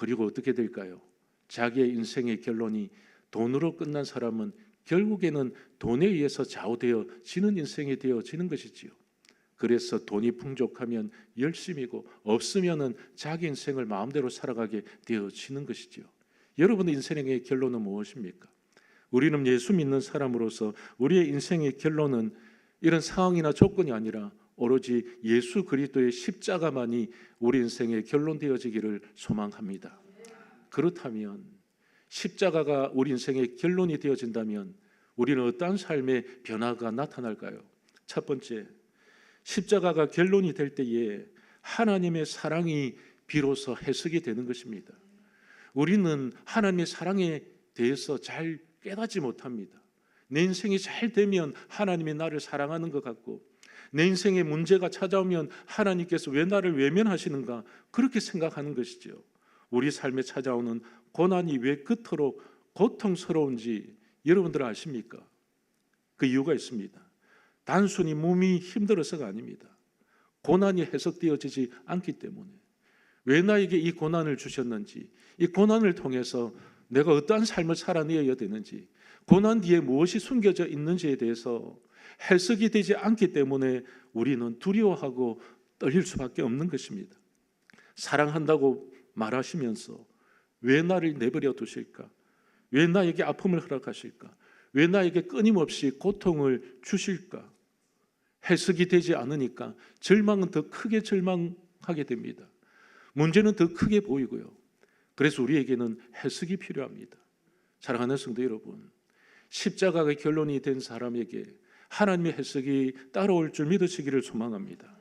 그리고 어떻게 될까요? 자기의 인생의 결론이 돈으로 끝난 사람은 결국에는 돈에 의해서 좌우되어지는 인생이 되어지는 것이지요. 그래서 돈이 풍족하면 열심이고 없으면은 자기 인생을 마음대로 살아가게 되어지는 것이지요. 여러분의 인생의 결론은 무엇입니까? 우리는 예수 믿는 사람으로서 우리의 인생의 결론은 이런 상황이나 조건이 아니라 오로지 예수 그리스도의 십자가만이 우리 인생의 결론 되어지기를 소망합니다. 그렇다면 십자가가 우리 인생의 결론이 되어진다면 우리는 어떠한 삶의 변화가 나타날까요? 첫 번째, 십자가가 결론이 될 때에 하나님의 사랑이 비로소 해석이 되는 것입니다. 우리는 하나님의 사랑에 대해서 잘 깨닫지 못합니다. 내 인생이 잘 되면 하나님이 나를 사랑하는 것 같고, 내 인생에 문제가 찾아오면 하나님께서 왜 나를 외면하시는가, 그렇게 생각하는 것이죠. 우리 삶에 찾아오는 고난이 왜 그토록 고통스러운지 여러분들 아십니까? 그 이유가 있습니다. 단순히 몸이 힘들어서가 아닙니다. 고난이 해석되어지지 않기 때문에, 왜 나에게 이 고난을 주셨는지, 이 고난을 통해서 내가 어떠한 삶을 살아내어야 되는지, 고난 뒤에 무엇이 숨겨져 있는지에 대해서 해석이 되지 않기 때문에 우리는 두려워하고 떨릴 수밖에 없는 것입니다. 사랑한다고 말하시면서 왜 나를 내버려 두실까? 왜 나에게 아픔을 허락하실까? 왜 나에게 끊임없이 고통을 주실까? 해석이 되지 않으니까 절망은 더 크게 절망하게 됩니다. 문제는 더 크게 보이고요. 그래서 우리에게는 해석이 필요합니다. 사랑하는 성도 여러분, 십자가가 결론이 된 사람에게 하나님의 해석이 따라올 줄 믿으시기를 소망합니다.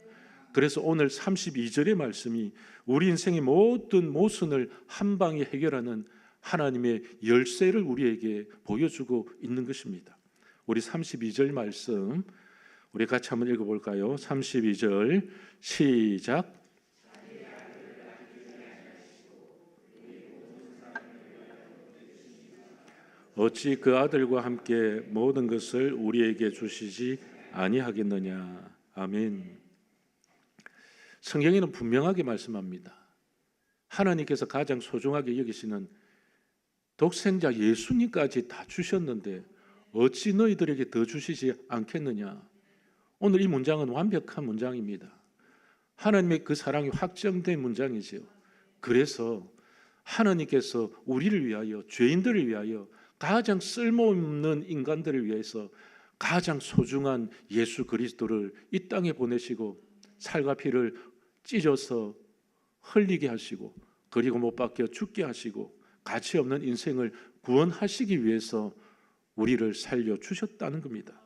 그래서 오늘 32절의 말씀이 우리 인생의 모든 모순을 한 방에 해결하는 하나님의 열쇠를 우리에게 보여주고 있는 것입니다. 우리 32절 말씀 우리 같이 한번 읽어볼까요? 32절 시작. 어찌 그 아들과 함께 모든 것을 우리에게 주시지 아니하겠느냐. 아멘. 성경에는 분명하게 말씀합니다. 하나님께서 가장 소중하게 여기시는 독생자 예수님까지 다 주셨는데 어찌 너희들에게 더 주시지 않겠느냐. 오늘 이 문장은 완벽한 문장입니다. 하나님의 그 사랑이 확정된 문장이지요. 그래서 하나님께서 우리를 위하여, 죄인들을 위하여, 가장 쓸모없는 인간들을 위해서 가장 소중한 예수 그리스도를 이 땅에 보내시고 살과 피를 찢어서 흘리게 하시고, 그리고 못 박혀 죽게 하시고 가치 없는 인생을 구원하시기 위해서 우리를 살려주셨다는 겁니다.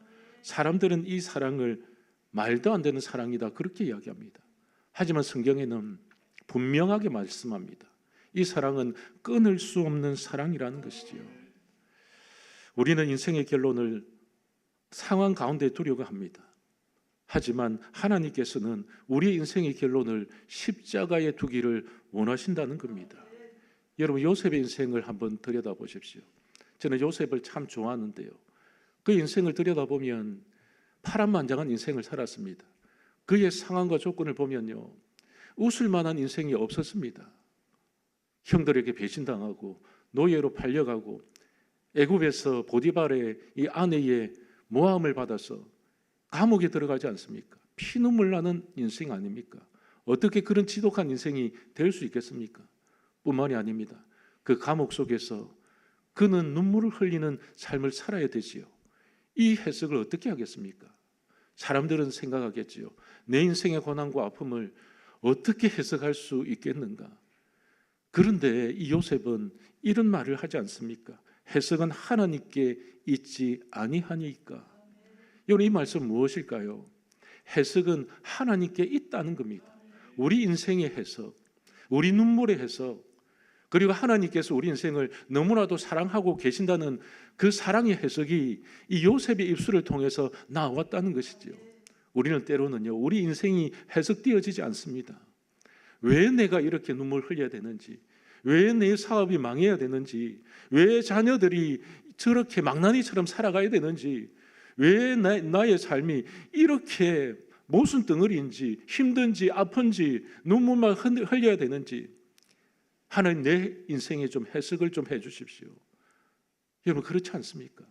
사람들은 이 사랑을 말도 안 되는 사랑이다 그렇게 이야기합니다. 하지만 성경에는 분명하게 말씀합니다. 이 사랑은 끊을 수 없는 사랑이라는 것이지요. 우리는 인생의 결론을 상황 가운데 두려고 합니다. 하지만 하나님께서는 우리 인생의 결론을 십자가에 두기를 원하신다는 겁니다. 여러분, 요셉의 인생을 한번 들여다보십시오. 저는 요셉을 참 좋아하는데요, 그 인생을 들여다보면 파란만장한 인생을 살았습니다. 그의 상황과 조건을 보면요, 웃을 만한 인생이 없었습니다. 형들에게 배신당하고 노예로 팔려가고 애굽에서 보디발의 이 아내의 모함을 받아서 감옥에 들어가지 않습니까? 피눈물 나는 인생 아닙니까? 어떻게 그런 지독한 인생이 될 수 있겠습니까? 뿐만이 아닙니다. 그 감옥 속에서 그는 눈물을 흘리는 삶을 살아야 되지요. 이 해석을 어떻게 하겠습니까? 사람들은 생각하겠지요. 내 인생의 고난과 아픔을 어떻게 해석할 수 있겠는가? 그런데 이 요셉은 이런 말을 하지 않습니까? 해석은 하나님께 있지 아니하니까. 여러분, 이 말씀 무엇일까요? 해석은 하나님께 있다는 겁니다. 우리 인생의 해석, 우리 눈물의 해석, 그리고 하나님께서 우리 인생을 너무나도 사랑하고 계신다는 그 사랑의 해석이 이 요셉의 입술을 통해서 나왔다는 것이죠. 우리는 때로는요, 우리 인생이 해석되어지지 않습니다. 왜 내가 이렇게 눈물 흘려야 되는지, 왜 내 사업이 망해야 되는지, 왜 자녀들이 저렇게 망나니처럼 살아가야 되는지, 왜 나의 삶이 이렇게 모순 덩어리인지, 힘든지 아픈지, 눈물만 흘려야 되는지, 하나님 내 인생에 좀 해석을 좀 해주십시오. 여러분 그렇지 않습니까?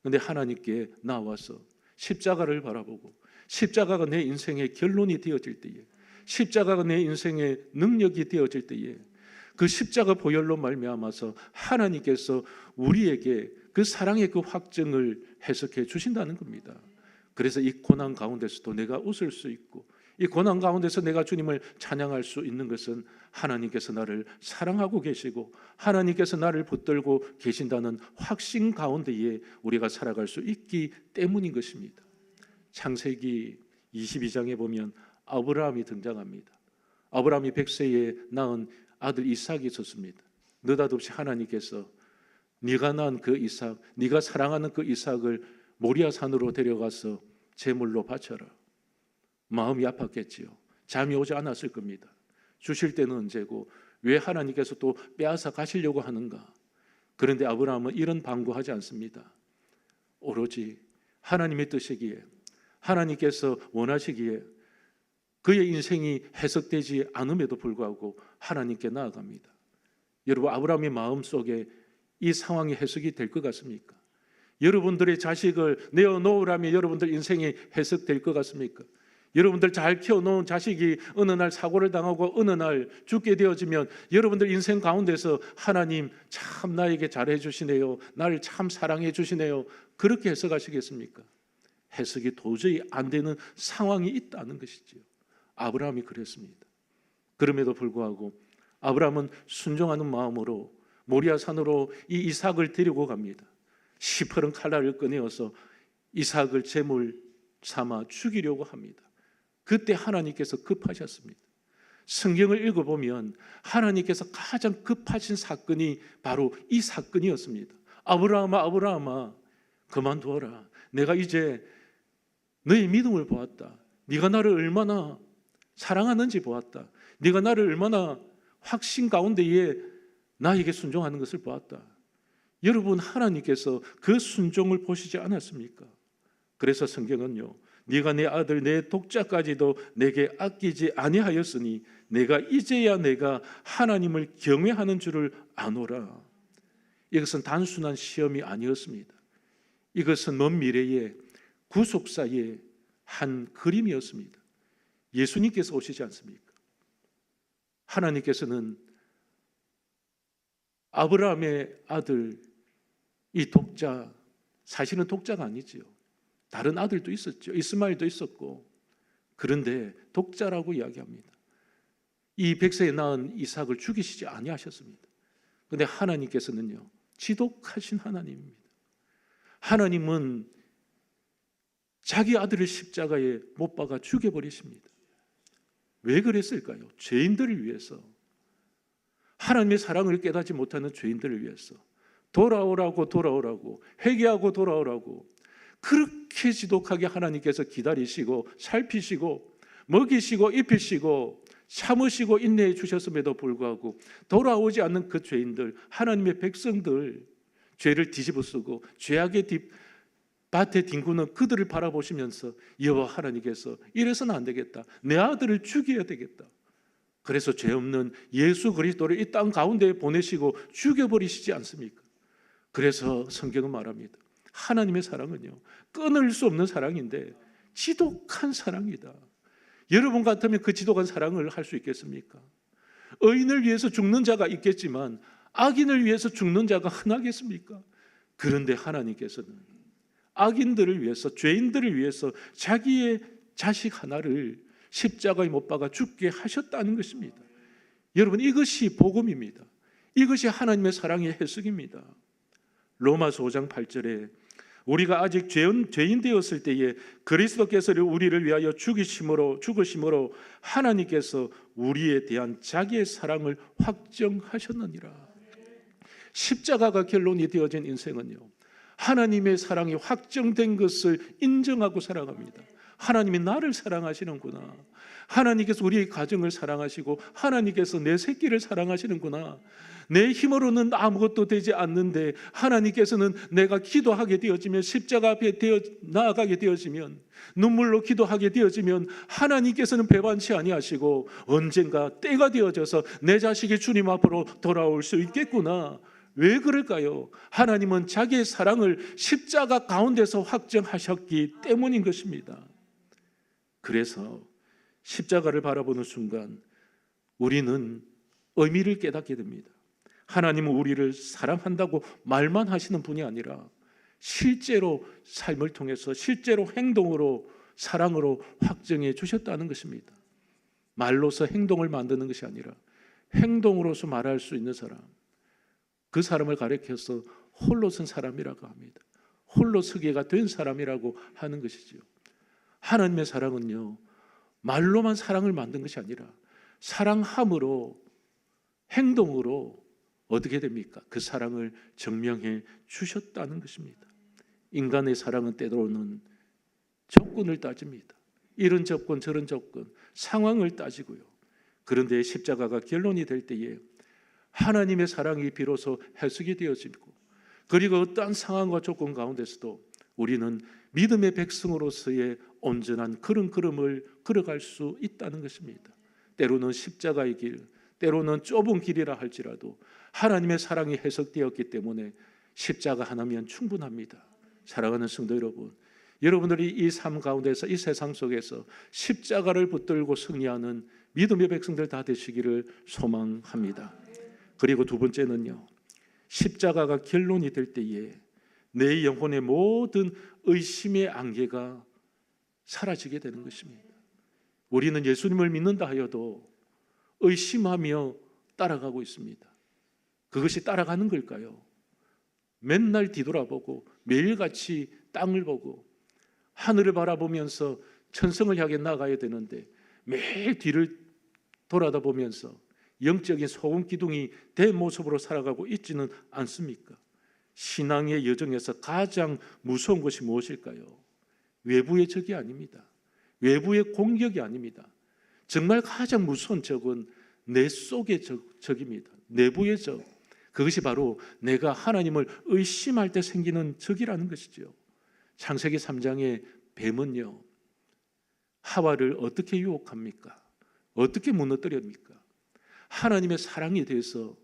그런데 하나님께 나와서 십자가를 바라보고 십자가가 내 인생의 결론이 되어질 때에, 십자가가 내 인생의 능력이 되어질 때에 그 십자가 보혈로 말미암아서 하나님께서 우리에게 그 사랑의 그 확증을 해석해 주신다는 겁니다. 그래서 이 고난 가운데서도 내가 웃을 수 있고, 이 고난 가운데서 내가 주님을 찬양할 수 있는 것은 하나님께서 나를 사랑하고 계시고 하나님께서 나를 붙들고 계신다는 확신 가운데에 우리가 살아갈 수 있기 때문인 것입니다. 창세기 22장에 보면 아브라함이 등장합니다. 아브라함이 100세에 낳은 아들 이삭이 있었습니다. 느닷없이 하나님께서 네가 낳은 그 이삭, 네가 사랑하는 그 이삭을 모리아 산으로 데려가서 제물로 바쳐라. 마음이 아팠겠지요. 잠이 오지 않았을 겁니다. 주실 때는 언제고 왜 하나님께서 또 빼앗아 가시려고 하는가? 그런데 아브라함은 이런 방구하지 않습니다. 오로지 하나님의 뜻이기에, 하나님께서 원하시기에 그의 인생이 해석되지 않음에도 불구하고 하나님께 나아갑니다. 여러분, 아브라함의 마음속에 이 상황이 해석이 될 것 같습니까? 여러분들의 자식을 내어놓으라면 여러분들 인생이 해석될 것 같습니까? 여러분들 잘 키워놓은 자식이 어느 날 사고를 당하고 어느 날 죽게 되어지면 여러분들 인생 가운데서 하나님 참 나에게 잘해 주시네요, 나를 참 사랑해 주시네요, 그렇게 해석하시겠습니까? 해석이 도저히 안 되는 상황이 있다는 것이지요. 아브라함이 그랬습니다. 그럼에도 불구하고 아브라함은 순종하는 마음으로 모리아 산으로 이 이삭을 데리고 갑니다. 시퍼런 칼날을 꺼내어서 이삭을 제물 삼아 죽이려고 합니다. 그때 하나님께서 급하셨습니다. 성경을 읽어보면 하나님께서 가장 급하신 사건이 바로 이 사건이었습니다. 아브라함아, 아브라함아, 그만두어라. 내가 이제 너의 믿음을 보았다. 네가 나를 얼마나 사랑하는지 보았다. 네가 나를 얼마나 확신 가운데에 나에게 순종하는 것을 보았다. 여러분, 하나님께서 그 순종을 보시지 않았습니까? 그래서 성경은요, 네가 내 아들 내 독자까지도 내게 아끼지 아니하였으니 내가 이제야 내가 하나님을 경외하는 줄을 아노라. 이것은 단순한 시험이 아니었습니다. 이것은 먼 미래의 구속사의 한 그림이었습니다. 예수님께서 오시지 않습니까? 하나님께서는 아브라함의 아들 이 독자, 사실은 독자가 아니지요. 다른 아들도 있었죠. 이스마엘도 있었고, 그런데 독자라고 이야기합니다. 이 100세에 낳은 이삭을 죽이시지 아니하셨습니다. 그런데 하나님께서는요, 지독하신 하나님입니다. 하나님은 자기 아들을 십자가에 못 박아 죽여버리십니다. 왜 그랬을까요? 죄인들을 위해서, 하나님의 사랑을 깨닫지 못하는 죄인들을 위해서 돌아오라고 돌아오라고, 회개하고 돌아오라고 그렇게 지독하게 하나님께서 기다리시고 살피시고 먹이시고 입히시고 참으시고 인내해 주셨음에도 불구하고 돌아오지 않는 그 죄인들, 하나님의 백성들, 죄를 뒤집어쓰고 죄악의 밭에 뒹구는 그들을 바라보시면서 여호와 하나님께서 이래서는 안 되겠다, 내 아들을 죽여야 되겠다. 그래서 죄 없는 예수 그리스도를 이 땅 가운데 보내시고 죽여버리시지 않습니까? 그래서 성경은 말합니다. 하나님의 사랑은요, 끊을 수 없는 사랑인데 지독한 사랑이다. 여러분 같으면 그 지독한 사랑을 할 수 있겠습니까? 의인을 위해서 죽는 자가 있겠지만 악인을 위해서 죽는 자가 흔하겠습니까? 그런데 하나님께서는 악인들을 위해서, 죄인들을 위해서 자기의 자식 하나를 십자가에 못 박아 죽게 하셨다는 것입니다. 여러분, 이것이 복음입니다. 이것이 하나님의 사랑의 해석입니다. 로마서 5장 8절에 우리가 아직 죄인 되었을 때에 그리스도께서 우리를 위하여 죽으심으로 하나님께서 우리에 대한 자기의 사랑을 확정하셨느니라. 십자가가 결론이 되어진 인생은요, 하나님의 사랑이 확정된 것을 인정하고 살아갑니다. 하나님이 나를 사랑하시는구나. 하나님께서 우리의 가정을 사랑하시고 하나님께서 내 새끼를 사랑하시는구나. 내 힘으로는 아무것도 되지 않는데 하나님께서는 내가 기도하게 되어지면, 십자가 앞에 나아가게 되어지면, 눈물로 기도하게 되어지면 하나님께서는 배반치 아니하시고 언젠가 때가 되어져서 내 자식이 주님 앞으로 돌아올 수 있겠구나. 왜 그럴까요? 하나님은 자기의 사랑을 십자가 가운데서 확정하셨기 때문인 것입니다. 그래서 십자가를 바라보는 순간 우리는 의미를 깨닫게 됩니다. 하나님은 우리를 사랑한다고 말만 하시는 분이 아니라 실제로 삶을 통해서, 실제로 행동으로, 사랑으로 확정해 주셨다는 것입니다. 말로서 행동을 만드는 것이 아니라 행동으로서 말할 수 있는 사람, 그 사람을 가리켜서 홀로 선 사람이라고 합니다. 홀로 서게가 된 사람이라고 하는 것이죠. 하나님의 사랑은요, 말로만 사랑을 만든 것이 아니라 사랑함으로, 행동으로 어떻게 됩니까? 그 사랑을 증명해 주셨다는 것입니다. 인간의 사랑은 때로는 조건을 따집니다. 이런 조건 저런 조건, 상황을 따지고요. 그런데 십자가가 결론이 될 때에 하나님의 사랑이 비로소 해석이 되어지고, 그리고 어떠한 상황과 조건 가운데서도 우리는 믿음의 백성으로서의 온전한 그런 걸음을 걸어갈 수 있다는 것입니다. 때로는 십자가의 길, 때로는 좁은 길이라 할지라도 하나님의 사랑이 해석되었기 때문에 십자가 하나면 충분합니다. 사랑하는 성도 여러분, 여러분들이 이 삶 가운데서, 이 세상 속에서 십자가를 붙들고 승리하는 믿음의 백성들 다 되시기를 소망합니다. 그리고 두 번째는요, 십자가가 결론이 될 때에 내 영혼의 모든 의심의 안개가 사라지게 되는 것입니다. 우리는 예수님을 믿는다 하여도 의심하며 따라가고 있습니다. 그것이 따라가는 걸까요? 맨날 뒤돌아보고 매일같이 땅을 보고 하늘을 바라보면서 천성을 향해 나가야 되는데 매일 뒤를 돌아다 보면서 영적인 소금 기둥이 된 모습으로 살아가고 있지는 않습니까? 신앙의 여정에서 가장 무서운 것이 무엇일까요? 외부의 적이 아닙니다. 외부의 공격이 아닙니다. 정말 가장 무서운 적은 내 속의 적입니다. 내부의 적. 그것이 바로 내가 하나님을 의심할 때 생기는 적이라는 것이죠. 창세기 3장의 뱀은요, 하와를 어떻게 유혹합니까? 어떻게 무너뜨립니까? 하나님의 사랑에 대해서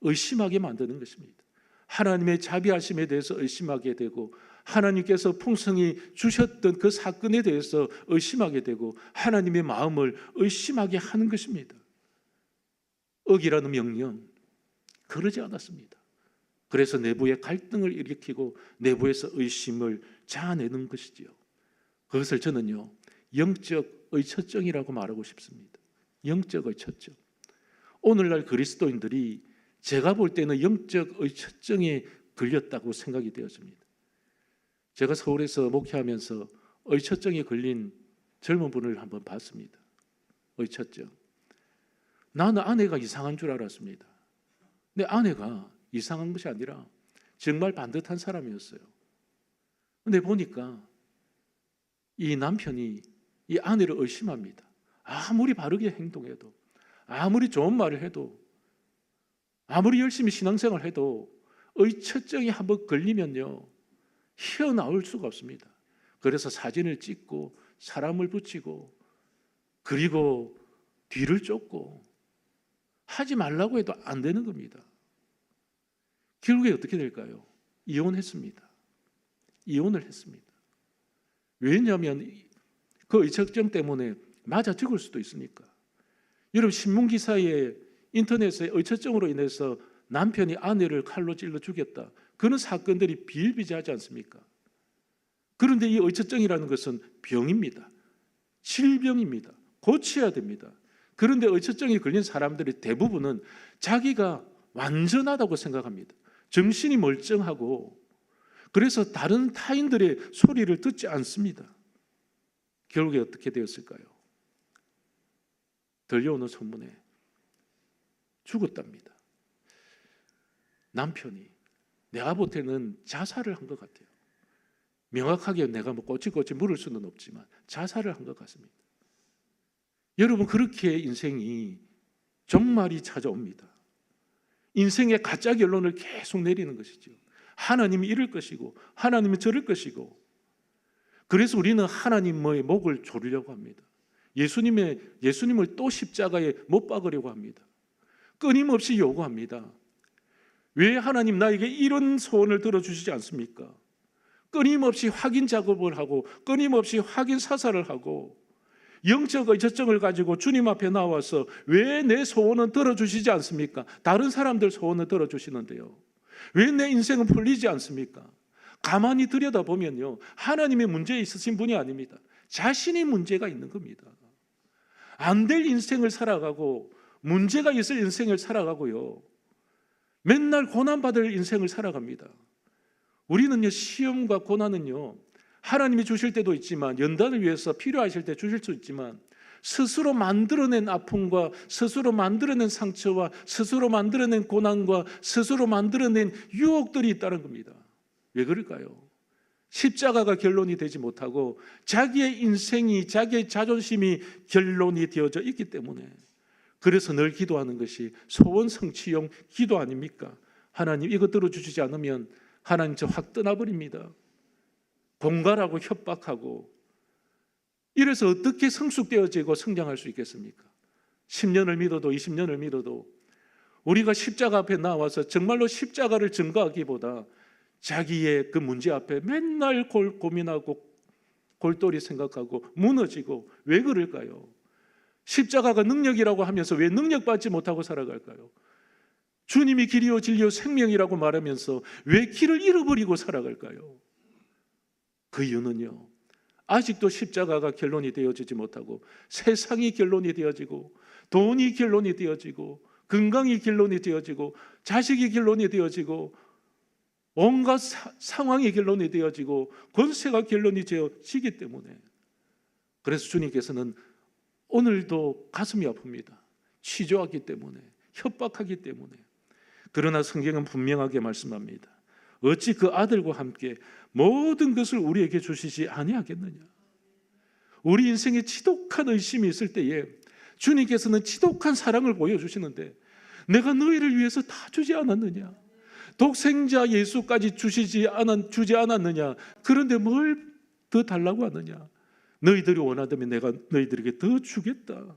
의심하게 만드는 것입니다. 하나님의 자비하심에 대해서 의심하게 되고, 하나님께서 풍성히 주셨던 그 사건에 대해서 의심하게 되고, 하나님의 마음을 의심하게 하는 것입니다. 억이라는 명령, 그러지 않았습니다. 그래서 내부의 갈등을 일으키고 내부에서 의심을 자아내는 것이지요. 그것을 저는요, 영적 의처증이라고 말하고 싶습니다. 영적 의처증. 오늘날 그리스도인들이 제가 볼 때는 영적 의처증에 걸렸다고 생각이 되어집니다. 제가 서울에서 목회하면서 의처증에 걸린 젊은 분을 한번 봤습니다. 의처증. 나는 아내가 이상한 줄 알았습니다. 내 아내가 이상한 것이 아니라 정말 반듯한 사람이었어요. 근데 보니까 이 남편이 이 아내를 의심합니다. 아무리 바르게 행동해도, 아무리 좋은 말을 해도, 아무리 열심히 신앙생활을 해도 의처증이 한번 걸리면요, 헤어나올 수가 없습니다. 그래서 사진을 찍고 사람을 붙이고, 그리고 뒤를 쫓고, 하지 말라고 해도 안 되는 겁니다. 결국에 어떻게 될까요? 이혼했습니다. 이혼을 했습니다. 왜냐하면 그 의처증 때문에 맞아 죽을 수도 있으니까. 여러분, 신문기사에 인터넷에 의처증으로 인해서 남편이 아내를 칼로 찔러 죽였다, 그런 사건들이 비일비재하지 않습니까? 그런데 이 의처증이라는 것은 병입니다. 질병입니다. 고쳐야 됩니다. 그런데 의처증이 걸린 사람들의 대부분은 자기가 완전하다고 생각합니다. 정신이 멀쩡하고, 그래서 다른 타인들의 소리를 듣지 않습니다. 결국에 어떻게 되었을까요? 들려오는 소문에 죽었답니다. 남편이 내가 볼 때는 자살을 한 것 같아요. 명확하게 내가 뭐 꼬치꼬치 물을 수는 없지만 자살을 한 것 같습니다. 여러분, 그렇게 인생이 종말이 찾아옵니다. 인생의 가짜 결론을 계속 내리는 것이죠. 하나님이 이럴 것이고 하나님이 저럴 것이고, 그래서 우리는 하나님의 목을 조르려고 합니다. 예수님을 또 십자가에 못 박으려고 합니다. 끊임없이 요구합니다. 왜 하나님 나에게 이런 소원을 들어주시지 않습니까? 끊임없이 확인 작업을 하고 끊임없이 확인 사살을 하고 영적 의처증을 가지고 주님 앞에 나와서 왜 내 소원은 들어주시지 않습니까? 다른 사람들 소원을 들어주시는데요, 왜 내 인생은 풀리지 않습니까? 가만히 들여다보면요, 하나님의 문제에 있으신 분이 아닙니다. 자신이 문제가 있는 겁니다. 안 될 인생을 살아가고 문제가 있을 인생을 살아가고요, 맨날 고난받을 인생을 살아갑니다. 우리는요, 시험과 고난은요, 하나님이 주실 때도 있지만, 연단을 위해서 필요하실 때 주실 수 있지만, 스스로 만들어낸 아픔과 스스로 만들어낸 상처와 스스로 만들어낸 고난과 스스로 만들어낸 유혹들이 있다는 겁니다. 왜 그럴까요? 십자가가 결론이 되지 못하고 자기의 인생이, 자기의 자존심이 결론이 되어져 있기 때문에, 그래서 늘 기도하는 것이 소원 성취용 기도 아닙니까? 하나님 이거 들어주시지 않으면 하나님 저 확 떠나버립니다. 공갈하고 협박하고, 이래서 어떻게 성숙되어지고 성장할 수 있겠습니까? 10년을 믿어도 20년을 믿어도 우리가 십자가 앞에 나와서 정말로 십자가를 증거하기보다 자기의 그 문제 앞에 맨날 고민하고 골똘히 생각하고 무너지고, 왜 그럴까요? 십자가가 능력이라고 하면서 왜 능력받지 못하고 살아갈까요? 주님이 길이요 진리요 생명이라고 말하면서 왜 길을 잃어버리고 살아갈까요? 그 이유는요, 아직도 십자가가 결론이 되어지지 못하고 세상이 결론이 되어지고 돈이 결론이 되어지고 건강이 결론이 되어지고 자식이 결론이 되어지고 온갖 상황이 결론이 되어지고 권세가 결론이 되어지기 때문에, 그래서 주님께서는 오늘도 가슴이 아픕니다. 취조하기 때문에, 협박하기 때문에. 그러나 성경은 분명하게 말씀합니다. 어찌 그 아들과 함께 모든 것을 우리에게 주시지 아니하겠느냐. 우리 인생에 지독한 의심이 있을 때에 주님께서는 지독한 사랑을 보여주시는데, 내가 너희를 위해서 다 주지 않았느냐? 독생자 예수까지 주지 않았느냐? 그런데 뭘 더 달라고 하느냐? 너희들이 원하다면 내가 너희들에게 더 주겠다.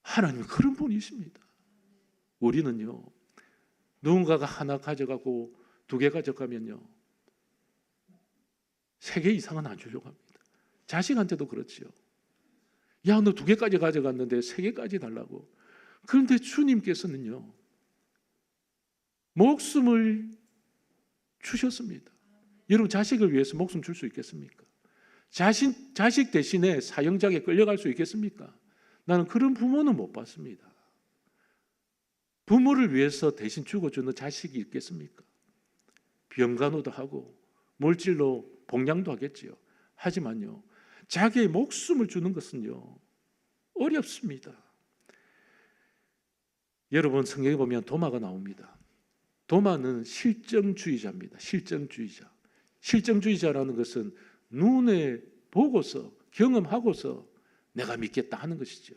하나님은 그런 분이십니다. 우리는요, 누군가가 하나 가져가고 2개 가져가면요, 3개 이상은 안 주려고 합니다. 자식한테도 그렇지요. 야, 너 2개까지 가져갔는데 3개까지 달라고. 그런데 주님께서는요, 목숨을 주셨습니다. 여러분, 자식을 위해서 목숨 줄 수 있겠습니까? 자식 대신에 사형장에 끌려갈 수 있겠습니까? 나는 그런 부모는 못 봤습니다. 부모를 위해서 대신 죽어주는 자식이 있겠습니까? 병간호도 하고 물질로 봉양도 하겠지요. 하지만요, 자기의 목숨을 주는 것은요, 어렵습니다. 여러분, 성경에 보면 도마가 나옵니다. 도마는 실정주의자입니다. 실정주의자. 실정주의자라는 것은 눈에 보고서 경험하고서 내가 믿겠다 하는 것이죠.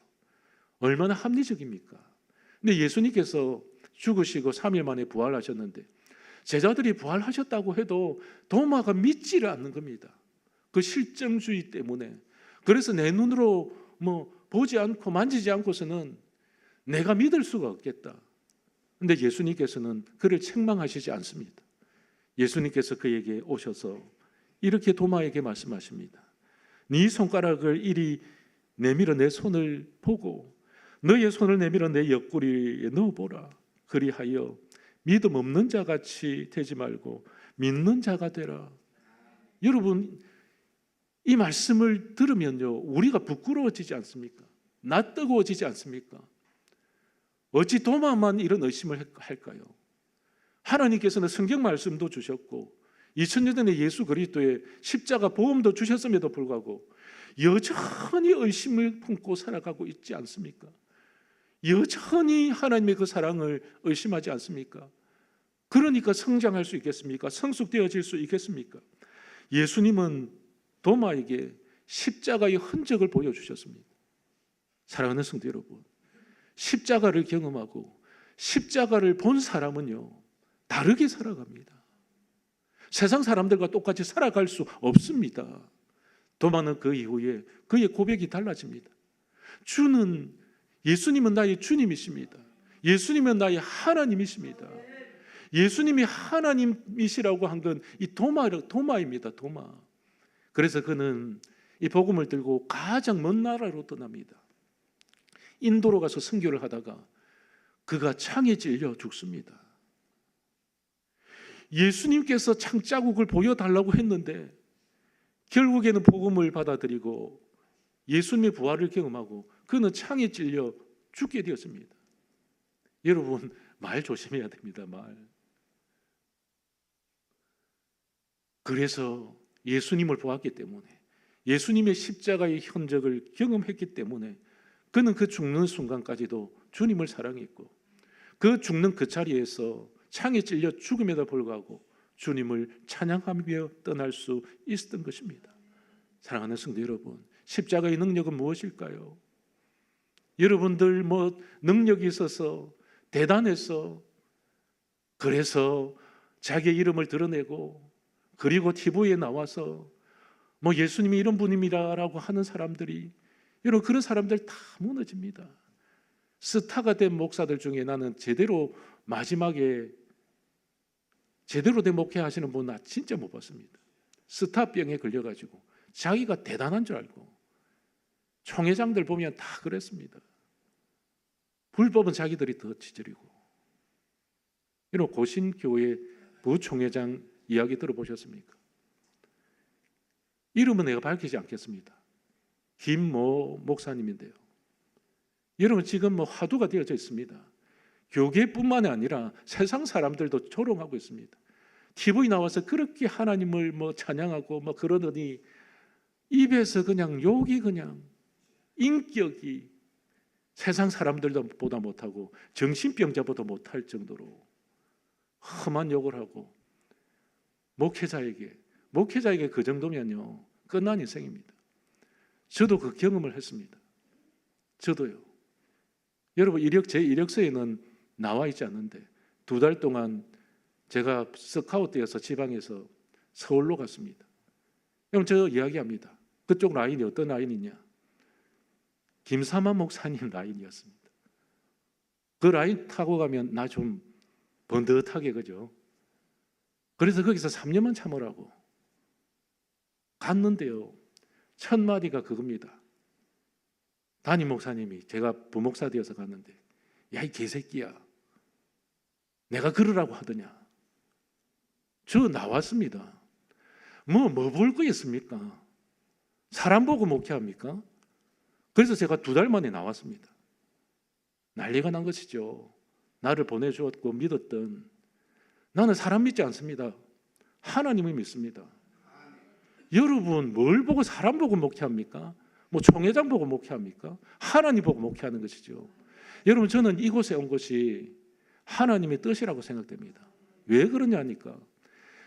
얼마나 합리적입니까? 근데 예수님께서 죽으시고 3일 만에 부활하셨는데, 제자들이 부활하셨다고 해도 도마가 믿지를 않는 겁니다. 그 실정주의 때문에. 그래서 내 눈으로 보지 않고 만지지 않고서는 내가 믿을 수가 없겠다. 근데 예수님께서는 그를 책망하시지 않습니다. 예수님께서 그에게 오셔서 이렇게 도마에게 말씀하십니다. 네 손가락을 이리 내밀어 내 손을 보고 너의 손을 내밀어 내 옆구리에 넣어보라. 그리하여 믿음 없는 자같이 되지 말고 믿는 자가 되라. 여러분, 이 말씀을 들으면요, 우리가 부끄러워지지 않습니까? 낯뜨거워지지 않습니까? 어찌 도마만 이런 의심을 할까요? 하나님께서는 성경 말씀도 주셨고 2000년 전에 예수 그리스도의 십자가 보험도 주셨음에도 불구하고 여전히 의심을 품고 살아가고 있지 않습니까? 여전히 하나님의 그 사랑을 의심하지 않습니까? 그러니까 성장할 수 있겠습니까? 성숙되어질 수 있겠습니까? 예수님은 도마에게 십자가의 흔적을 보여주셨습니다. 사랑하는 성도 여러분, 십자가를 경험하고 십자가를 본 사람은요, 다르게 살아갑니다. 세상 사람들과 똑같이 살아갈 수 없습니다. 도마는 그 이후에 그의 고백이 달라집니다. 예수님은 나의 주님이십니다. 예수님은 나의 하나님이십니다. 예수님이 하나님이시라고 한 건 이 도마입니다. 도마. 그래서 그는 이 복음을 들고 가장 먼 나라로 떠납니다. 인도로 가서 선교를 하다가 그가 창에 찔려 죽습니다. 예수님께서 창자국을 보여달라고 했는데 결국에는 복음을 받아들이고 예수님의 부활을 경험하고 그는 창에 찔려 죽게 되었습니다. 여러분, 말 조심해야 됩니다. 말. 그래서 예수님을 보았기 때문에, 예수님의 십자가의 흔적을 경험했기 때문에 그는 그 죽는 순간까지도 주님을 사랑했고, 그 죽는 그 자리에서 창에 찔려 죽음에도 불구하고 주님을 찬양하며 떠날 수 있었던 것입니다. 사랑하는 성도 여러분, 십자가의 능력은 무엇일까요? 여러분들 능력이 있어서 대단해서 그래서 자기의 이름을 드러내고 그리고 TV에 나와서 예수님이 이런 분입니다라고 하는 사람들이, 여러분, 그런 사람들 다 무너집니다. 스타가 된 목사들 중에 나는 마지막에 제대로 된 목회하시는 분 나 진짜 못 봤습니다. 스타병에 걸려가지고 자기가 대단한 줄 알고, 총회장들 보면 다 그랬습니다. 불법은 자기들이 더 지저리고. 이런 고신교회 부총회장 이야기 들어보셨습니까? 이름은 내가 밝히지 않겠습니다. 김모 목사님인데요. 여러분, 지금 화두가 되어져 있습니다. 교계뿐만 아니라 세상 사람들도 조롱하고 있습니다. TV 나와서 그렇게 하나님을 찬양하고 그러더니 입에서 그냥 욕이, 그냥 인격이 세상 사람들도 보다 못하고 정신병자보다 못할 정도로 험한 욕을 하고, 목회자에게 그 정도면요 끝난 인생입니다. 저도 그 경험을 했습니다. 저도요. 여러분, 제 이력서에는 나와 있지 않는데 2달 동안 제가 스카우트여서 지방에서 서울로 갔습니다. 그럼 저 이야기합니다. 그쪽 라인이 어떤 라인이냐? 김사만 목사님 라인이었습니다. 그 라인 타고 가면 나 좀 번듯하게, 그죠? 그래서 거기서 3년만 참으라고 갔는데요, 첫 마디가 그겁니다. 담임 목사님이, 제가 부목사 되어서 갔는데, 야, 이 개새끼야, 내가 그러라고 하더냐? 저 나왔습니다. 뭐 볼 거였습니까? 사람 보고 목회합니까? 그래서 제가 2달 만에 나왔습니다. 난리가 난 것이죠. 나를 보내주었고 믿었던, 나는 사람 믿지 않습니다. 하나님을 믿습니다. 여러분, 뭘 보고 사람 보고 목회합니까? 총회장 보고 목회합니까? 하나님 보고 목회하는 것이죠. 여러분, 저는 이곳에 온 것이 하나님의 뜻이라고 생각됩니다. 왜 그러냐니까,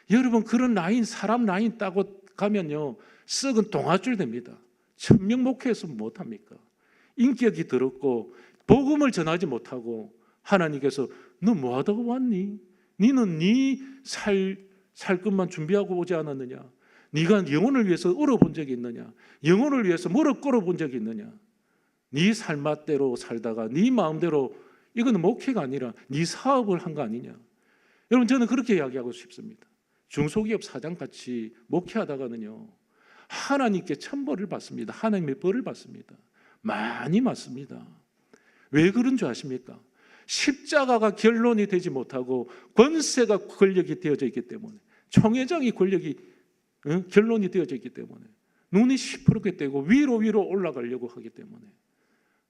여러분, 그런 사람 라인 따고 가면요 썩은 동아줄 됩니다. 1000명 목회했으면 못합니까? 인격이 더럽고 복음을 전하지 못하고 하나님께서 너 뭐하다가 왔니? 너는 살 것만 준비하고 오지 않았느냐? 네가 영혼을 위해서 얼어본 적이 있느냐? 영혼을 위해서 무릎 꿇어본 적이 있느냐? 네 삶맛대로 살다가 네 마음대로, 이거는 목회가 아니라 네 사업을 한 거 아니냐? 여러분, 저는 그렇게 이야기하고 싶습니다. 중소기업 사장같이 목회하다가는요 하나님께 천벌을 받습니다. 하나님의 벌을 받습니다. 많이 맞습니다. 왜 그런 줄 아십니까? 십자가가 결론이 되지 못하고 권세가 권력이 되어져 있기 때문에, 총회장이 권력이 결론이 되어져 있기 때문에 눈이 시퍼렇게 떼고 위로 올라가려고 하기 때문에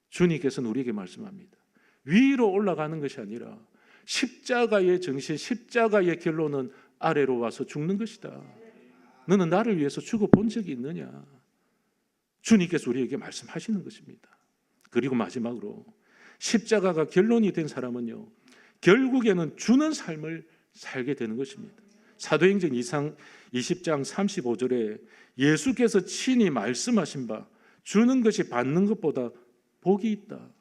주님께서는 우리에게 말씀합니다. 위로 올라가는 것이 아니라 십자가의 정신, 십자가의 결론은 아래로 와서 죽는 것이다. 너는 나를 위해서 죽어본 적이 있느냐? 주님께서 우리에게 말씀하시는 것입니다. 그리고 마지막으로 십자가가 결론이 된 사람은요 결국에는 주는 삶을 살게 되는 것입니다. 사도행전 20장 35절에 예수께서 친히 말씀하신 바 주는 것이 받는 것보다 복이 있다.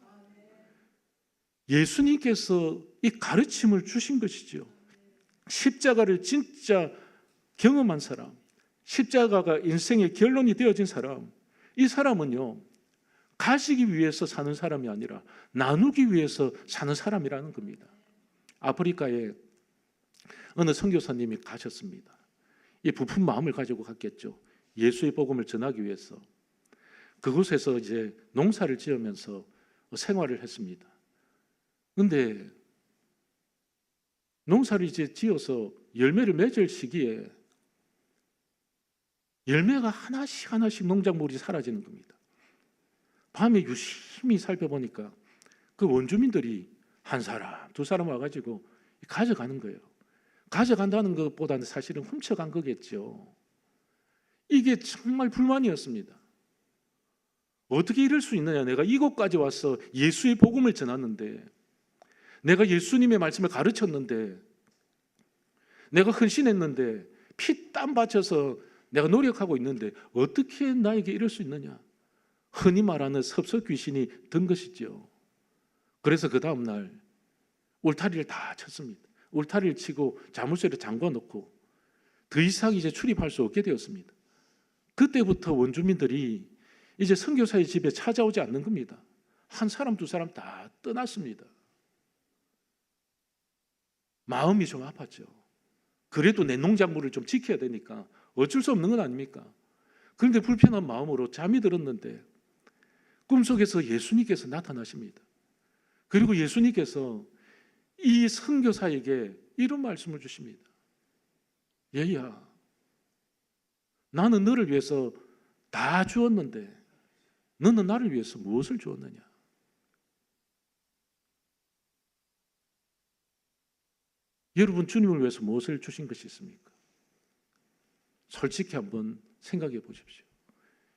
예수님께서 이 가르침을 주신 것이죠. 십자가를 진짜 경험한 사람, 십자가가 인생의 결론이 되어진 사람, 이 사람은요, 가지기 위해서 사는 사람이 아니라 나누기 위해서 사는 사람이라는 겁니다. 아프리카에 어느 선교사님이 가셨습니다. 이 부푼 마음을 가지고 갔겠죠. 예수의 복음을 전하기 위해서. 그곳에서 이제 농사를 지으면서 생활을 했습니다. 그런데 농사를 이제 지어서 열매를 맺을 시기에 열매가 하나씩 농작물이 사라지는 겁니다. 밤에 유심히 살펴보니까 그 원주민들이 한 사람, 두 사람 와가지고 가져가는 거예요. 가져간다는 것보다는 사실은 훔쳐간 거겠죠. 이게 정말 불만이었습니다. 어떻게 이럴 수 있느냐? 내가 이곳까지 와서 예수의 복음을 전했는데, 내가 예수님의 말씀을 가르쳤는데, 내가 헌신했는데, 피땀 바쳐서 내가 노력하고 있는데 어떻게 나에게 이럴 수 있느냐? 흔히 말하는 섭섭 귀신이 든 것이죠. 그래서 그 다음 날 울타리를 다 쳤습니다. 울타리를 치고 자물쇠를 잠궈 놓고 더 이상 이제 출입할 수 없게 되었습니다. 그때부터 원주민들이 이제 선교사의 집에 찾아오지 않는 겁니다. 한 사람 두 사람 다 떠났습니다. 마음이 좀 아팠죠. 그래도 내 농작물을 좀 지켜야 되니까 어쩔 수 없는 건 아닙니까? 그런데 불편한 마음으로 잠이 들었는데 꿈속에서 예수님께서 나타나십니다. 그리고 예수님께서 이 선교사에게 이런 말씀을 주십니다. 얘야, 나는 너를 위해서 다 주었는데 너는 나를 위해서 무엇을 주었느냐? 여러분, 주님을 위해서 무엇을 주신 것이 있습니까? 솔직히 한번 생각해 보십시오.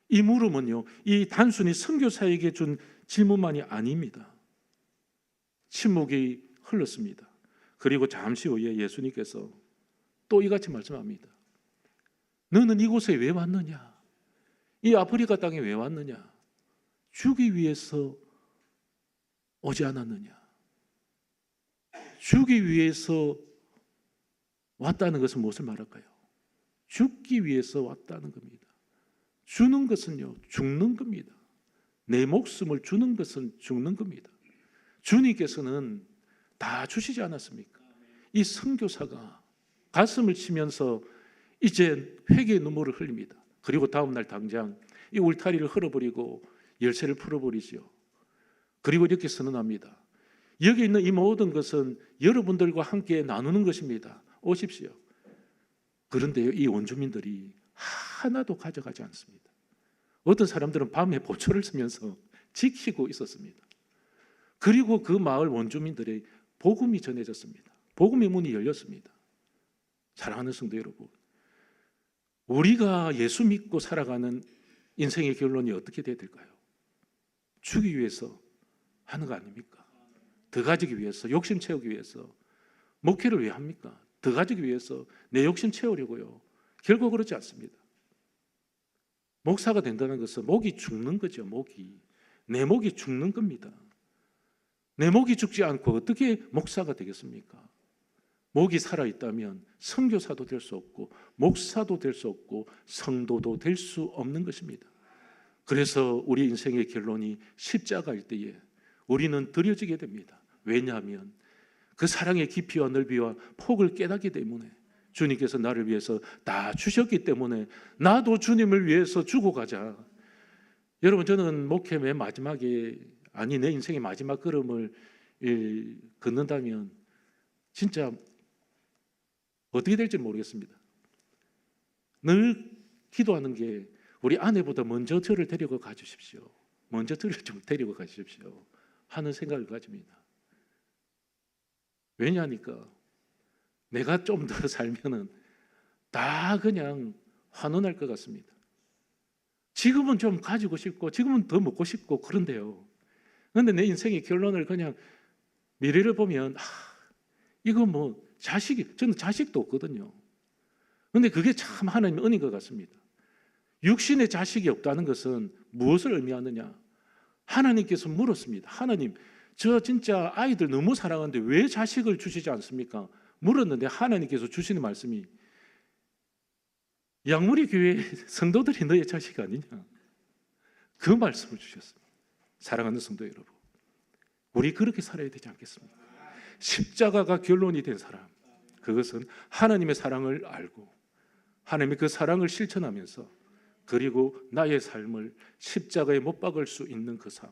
이 물음은요, 이 단순히 선교사에게 준 질문만이 아닙니다. 침묵이 흘렀습니다. 그리고 잠시 후에 예수님께서 또 이같이 말씀합니다. 너는 이곳에 왜 왔느냐? 이 아프리카 땅에 왜 왔느냐? 주기 위해서 오지 않았느냐? 주기 위해서 왔다는 것은 무엇을 말할까요? 죽기 위해서 왔다는 겁니다. 주는 것은요, 죽는 겁니다. 내 목숨을 주는 것은 죽는 겁니다. 주님께서는 다 주시지 않았습니까? 이 선교사가 가슴을 치면서 이제 회개의 눈물을 흘립니다. 그리고 다음 날 당장 이 울타리를 흘어버리고 열쇠를 풀어버리죠. 그리고 이렇게 선언합니다. 여기 있는 이 모든 것은 여러분들과 함께 나누는 것입니다. 오십시오. 그런데요, 이 원주민들이 하나도 가져가지 않습니다. 어떤 사람들은 밤에 보초를 쓰면서 지키고 있었습니다. 그리고 그 마을 원주민들의 복음이 전해졌습니다. 복음의 문이 열렸습니다. 사랑하는 성도 여러분, 우리가 예수 믿고 살아가는 인생의 결론이 어떻게 돼야 될까요? 주기 위해서 하는 거 아닙니까? 더 가지기 위해서, 욕심 채우기 위해서. 목회를 왜 합니까? 더 가지기 위해서 내 욕심 채우려고요. 결국 그렇지 않습니다. 목사가 된다는 것은 목이 죽는 거죠. 내 목이 죽는 겁니다. 내 목이 죽지 않고 어떻게 목사가 되겠습니까? 목이 살아있다면 선교사도 될 수 없고 목사도 될 수 없고 성도도 될 수 없는 것입니다. 그래서 우리 인생의 결론이 십자가일 때에 우리는 드려지게 됩니다. 왜냐하면 그 사랑의 깊이와 넓이와 폭을 깨닫기 때문에, 주님께서 나를 위해서 다 주셨기 때문에 나도 주님을 위해서 주고 가자. 여러분, 저는 목회 맨 마지막에, 내 인생의 마지막 걸음을 걷는다면 진짜 어떻게 될지 모르겠습니다. 늘 기도하는 게 우리 아내보다 먼저 저를 데리고 가주십시오. 먼저 저를 좀 데리고 가주십시오 하는 생각을 가집니다. 왜냐하니까 내가 좀 더 살면은 다 그냥 환원할 것 같습니다. 지금은 좀 가지고 싶고 지금은 더 먹고 싶고 그런데요. 그런데 내 인생의 결론을 그냥 미래를 보면 이거 뭐 저는 자식도 없거든요. 그런데 그게 참 하나님의 은혜인 것 같습니다. 육신의 자식이 없다는 것은 무엇을 의미하느냐? 하나님께서 물었습니다. 하나님, 저 진짜 아이들 너무 사랑하는데 왜 자식을 주시지 않습니까? 물었는데 하나님께서 주시는 말씀이 양무리 교회 성도들이 너의 자식 아니냐? 그 말씀을 주셨습니다. 사랑하는 성도 여러분, 우리 그렇게 살아야 되지 않겠습니까? 십자가가 결론이 된 사람, 그것은 하나님의 사랑을 알고 하나님의 그 사랑을 실천하면서 그리고 나의 삶을 십자가에 못 박을 수 있는 그 삶,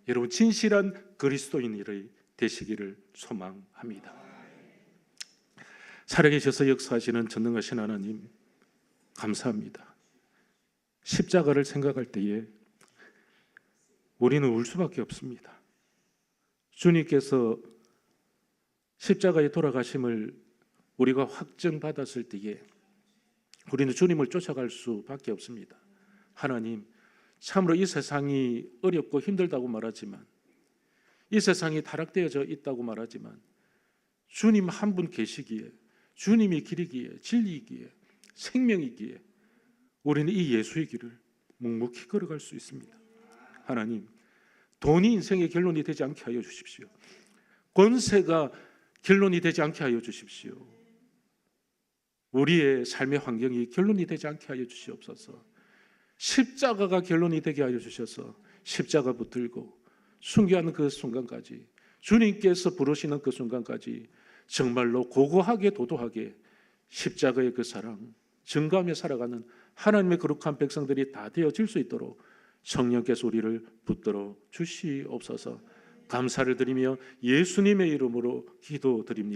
여러분 진실한 그리스도인이 되시기를 소망합니다. 살아계셔서 역사하시는 전능하신 하나님 감사합니다. 십자가를 생각할 때에 우리는 울 수밖에 없습니다. 주님께서 십자가에 돌아가심을 우리가 확정받았을 때에 우리는 주님을 쫓아갈 수밖에 없습니다. 하나님, 참으로 이 세상이 어렵고 힘들다고 말하지만, 이 세상이 타락되어져 있다고 말하지만, 주님 한 분 계시기에, 주님이 길이기에, 진리이기에, 생명이기에 우리는 이 예수의 길을 묵묵히 걸어갈 수 있습니다. 하나님, 돈이 인생의 결론이 되지 않게 하여 주십시오. 권세가 결론이 되지 않게 하여 주십시오. 우리의 삶의 환경이 결론이 되지 않게 하여 주시옵소서. 십자가가 결론이 되게 하여 주셔서 십자가 붙들고 순교하는 그 순간까지, 주님께서 부르시는 그 순간까지 정말로 고고하게 도도하게 십자가의 그 사랑 증거하며 살아가는 하나님의 거룩한 백성들이 다 되어질 수 있도록 성령께서 우리를 붙들어 주시옵소서. 감사를 드리며 예수님의 이름으로 기도드립니다.